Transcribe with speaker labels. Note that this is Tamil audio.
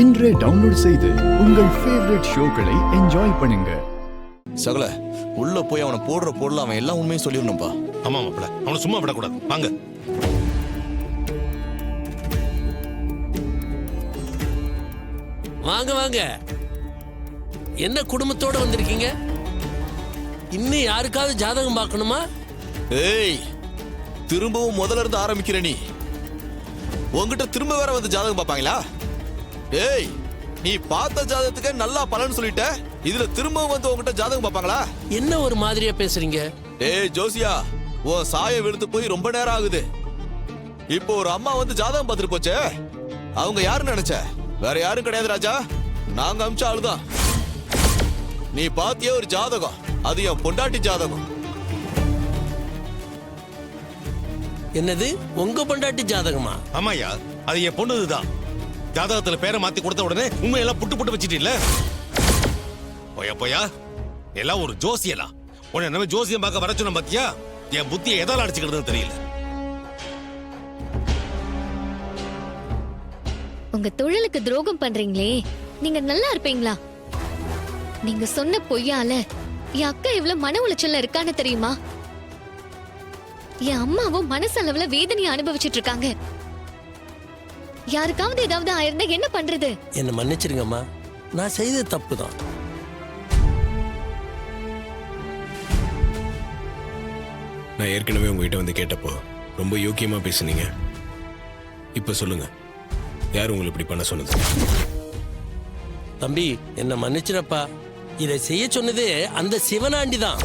Speaker 1: இன்றே டவுன்லோட் செய்து உங்கள் ஃபேவரட் ஷோக்களை என்ஜாய் பண்ணுங்க.
Speaker 2: சகல உள்ள போய் அவனை போடுற பொருள் அவன் எல்லாம் உண்மையும் சொல்லிடணும்பா.
Speaker 3: ஆமா மாப்பிள, அவனை சும்மா விடக்கூடாது. வாங்க.
Speaker 4: வாங்க வாங்க. என்ன குடும்பத்தோட வந்திருக்கீங்க? இன்னும் யாருக்காவது ஜாதகம் பார்க்கணுமா?
Speaker 2: ஏய், திரும்பவும் முதல்ல இருந்து ஆரம்பிக்கிற நீ. உன்கிட்ட திரும்ப வேற வந்து ஜாதகம் பார்ப்பாங்களா? ஏய், நீ பார்த்த ஜாதகத்துக்கு நல்லா பலன் சொல்லிட்ட, இதுல திரும்பவும் வந்து உன்கிட்ட ஜாதகம் பார்ப்பாங்களா?
Speaker 4: என்ன ஒரு மாதிரியா பேசுறீங்க?
Speaker 2: ஏய் ஜோசியா, உன் சாயம் விழுந்து போய் ரொம்ப நேரம் ஆகுது. இப்போ ஒரு அம்மா வந்து ஜாதகம் பார்த்துட்டு போச்சே, அவங்க யாருன்னு நினைச்ச? வேற யாரும் கிடையாது ராஜா, நாங்க அமிச்ச ஆளுதான். நீ பாத்திய ஒரு ஜாதகம், அது என் பொண்டாட்டி ஜாதகம்.
Speaker 4: என்னது, உங்க பொண்டாட்டி ஜாதகமா?
Speaker 3: ஆமாயா, அது என் பொண்ணுதான். ஜாதகத்துல பேரை மாத்தி கொடுத்த உடனே உண்மையெல்லாம் புட்டு புட்டு வச்சிட்டீல்ல. போயா போயா, எல்லாம் ஒரு ஜோசியலா. உன்னை நம்ம ஜோசியம் பார்க்க வர சொன்ன பாத்தியா? என் புத்தியை எதால அடிச்சுக்கிறதுன்னு தெரியல.
Speaker 5: உங்க தொழிலுக்கு துரோகம் பண்றீங்களே, நீங்க நல்லா இருப்பீங்களா? நீங்க சொன்ன பொய்யால என் அக்கா எவ்வளவு மன உளைச்சல்ல இருக்கான்னு தெரியுமா? என் அம்மாவும் மனசளவுல வேதனையை அனுபவிச்சுட்டு இருக்காங்க. யாருக்காவது ஏதாவது ஆயிருந்தா என்ன பண்றது?
Speaker 4: என்ன மன்னிச்சிருங்கம்மா, நான் செய்தது தப்பு தான்.
Speaker 6: நான் ஏற்கனவே உங்ககிட்ட வந்து கேட்டப்போ ரொம்ப யோக்கியமா பேசுனீங்க. இப்ப சொல்லுங்க, யார் உங்களை இப்படி பண்ண சொன்னது?
Speaker 4: தம்பி, என்ன மன்னிச்சிடப்பா. இதை செய்ய சொன்னதே அந்த சிவனாண்டி தான்.